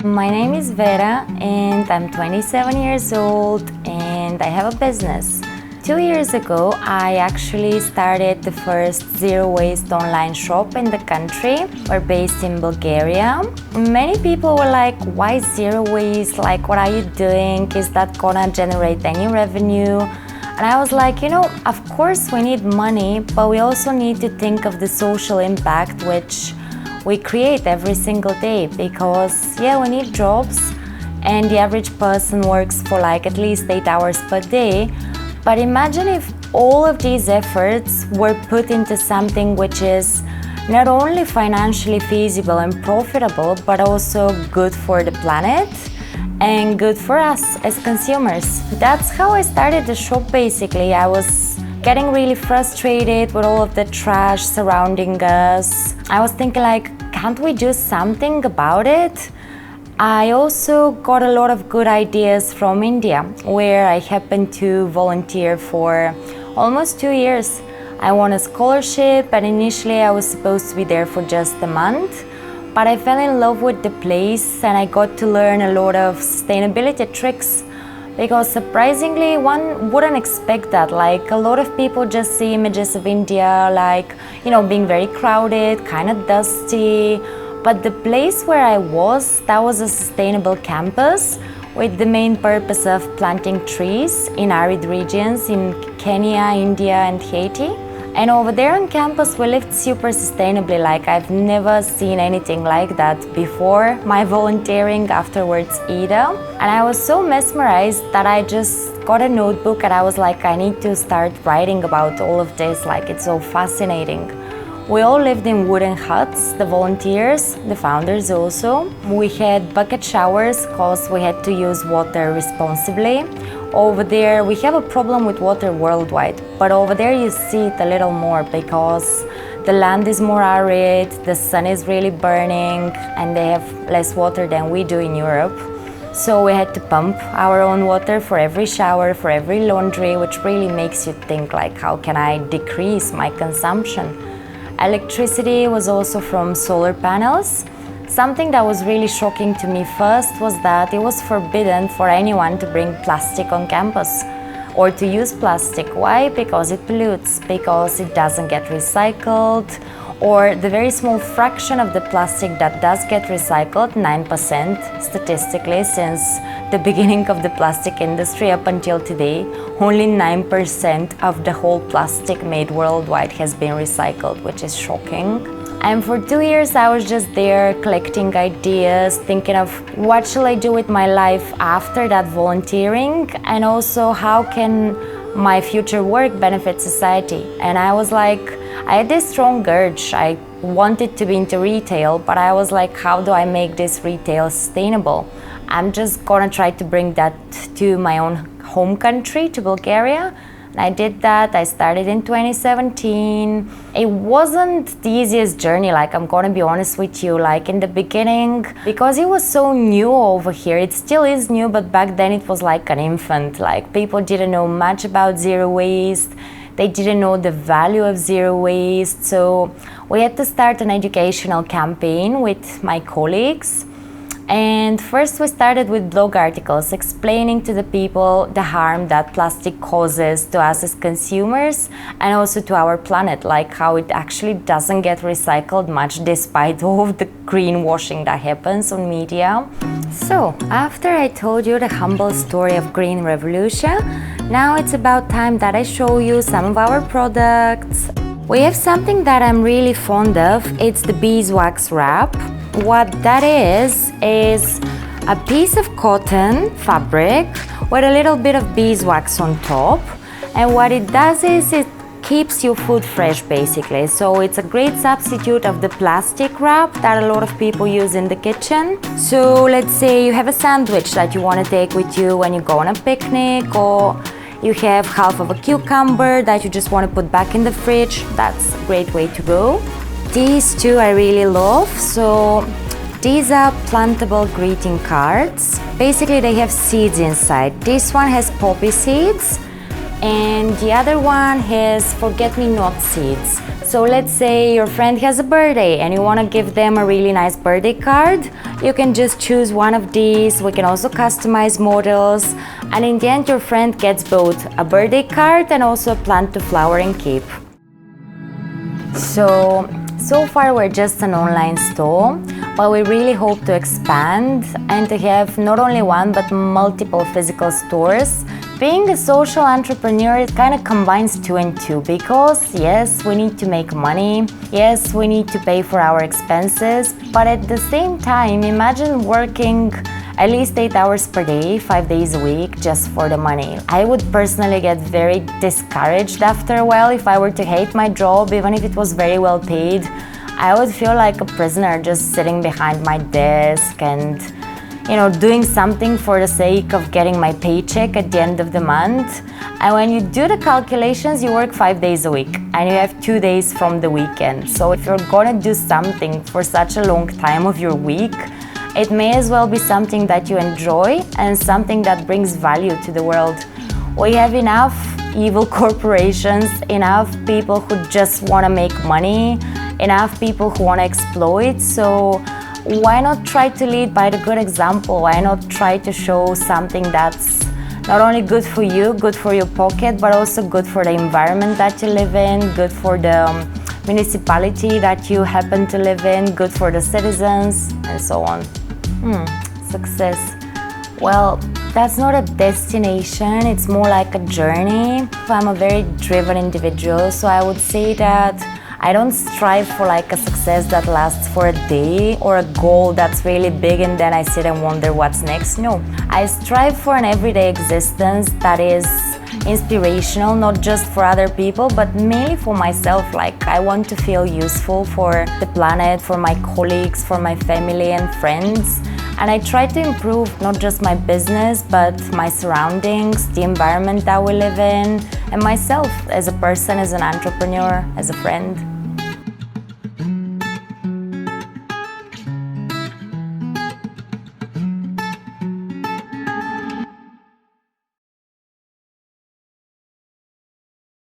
My name is Vera and I'm 27 years old and I have a business. 2 years ago, I actually started the first zero-waste online shop in the country. We're based in Bulgaria. Many people were like, why zero waste? Like, what are you doing? Is that gonna generate any revenue? And I was like, of course we need money, but we also need to think of the social impact which we create every single day, because we need jobs and the average person works for like at least 8 hours per day. But imagine if all of these efforts were put into something which is not only financially feasible and profitable, but also good for the planet and good for us as consumers. That's how I started the shop basically. I was getting really frustrated with all of the trash surrounding us. I was thinking like, can't we do something about it? I also got a lot of good ideas from India, where I happened to volunteer for almost 2 years. I won a scholarship and initially I was supposed to be there for just a month, but I fell in love with the place and I got to learn a lot of sustainability tricks. Because surprisingly, one wouldn't expect that. Like, a lot of people just see images of India like, being very crowded, kind of dusty. But the place where I was, that was a sustainable campus with the main purpose of planting trees in arid regions in Kenya, India and Haiti. And over there on campus, we lived super sustainably. Like, I've never seen anything like that before my volunteering, afterwards either. And I was so mesmerized that I just got a notebook and I was like, I need to start writing about all of this. Like, it's so fascinating. We all lived in wooden huts, the volunteers, the founders also. We had bucket showers because we had to use water responsibly. Over there, we have a problem with water worldwide, but over there you see it a little more because the land is more arid, the sun is really burning, and they have less water than we do in Europe. So we had to pump our own water for every shower, for every laundry, which really makes you think like, how can I decrease my consumption? Electricity was also from solar panels. Something that was really shocking to me first was that it was forbidden for anyone to bring plastic on campus or to use plastic. Why? Because it pollutes, because it doesn't get recycled, or the very small fraction of the plastic that does get recycled, 9% statistically since the beginning of the plastic industry up until today, only 9% of the whole plastic made worldwide has been recycled, which is shocking. And for 2 years I was just there collecting ideas, thinking of what shall I do with my life after that volunteering, and also how can my future work benefit society. And I was like, I had this strong urge. I wanted to be into retail, but I was like, how do I make this retail sustainable? I'm just gonna try to bring that to my own home country, to Bulgaria. And I did that. I started in 2017. It wasn't the easiest journey, like, I'm gonna be honest with you. Like, in the beginning, because it was so new over here, it still is new, but back then it was like an infant. Like, people didn't know much about zero waste. They didn't know the value of zero waste. So we had to start an educational campaign with my colleagues. And first we started with blog articles explaining to the people the harm that plastic causes to us as consumers and also to our planet, like how it actually doesn't get recycled much despite all of the greenwashing that happens on media. So after I told you the humble story of Green Revolucia, now it's about time that I show you some of our products. We have something that I'm really fond of. It's the beeswax wrap. What that is a piece of cotton fabric with a little bit of beeswax on top. And what it does is it keeps your food fresh basically. So it's a great substitute of the plastic wrap that a lot of people use in the kitchen. So let's say you have a sandwich that you want to take with you when you go on a picnic, or you have half of a cucumber that you just want to put back in the fridge. That's a great way to go. These two I really love. So these are plantable greeting cards. Basically they have seeds inside. This one has poppy seeds and the other one has forget-me-not seeds. So let's say your friend has a birthday and you want to give them a really nice birthday card. You can just choose one of these. We can also customize models. And in the end, your friend gets both a birthday card and also a plant to flower and keep. So far we're just an online store, but we really hope to expand and to have not only one but multiple physical stores. Being a social entrepreneur, it kind of combines two and two, because yes, we need to make money, yes, we need to pay for our expenses, but at the same time, imagine working at least 8 hours per day, 5 days a week, just for the money. I would personally get very discouraged after a while if I were to hate my job, even if it was very well paid. I would feel like a prisoner just sitting behind my desk and doing something for the sake of getting my paycheck at the end of the month. And when you do the calculations, you work 5 days a week and you have 2 days from the weekend. So if you're gonna do something for such a long time of your week, it may as well be something that you enjoy and something that brings value to the world. We have enough evil corporations, enough people who just want to make money, enough people who want to exploit. So why not try to lead by the good example? Why not try to show something that's not only good for you, good for your pocket, but also good for the environment that you live in, good for the municipality that you happen to live in, good for the citizens, and so on. Success. Well, that's not a destination, it's more like a journey. I'm a very driven individual, so I would say that I don't strive for like a success that lasts for a day or a goal that's really big and then I sit and wonder what's next. No, I strive for an everyday existence that is inspirational, not just for other people, but mainly for myself. Like, I want to feel useful for the planet, for my colleagues, for my family and friends. And I try to improve not just my business, but my surroundings, the environment that we live in, and myself as a person, as an entrepreneur, as a friend.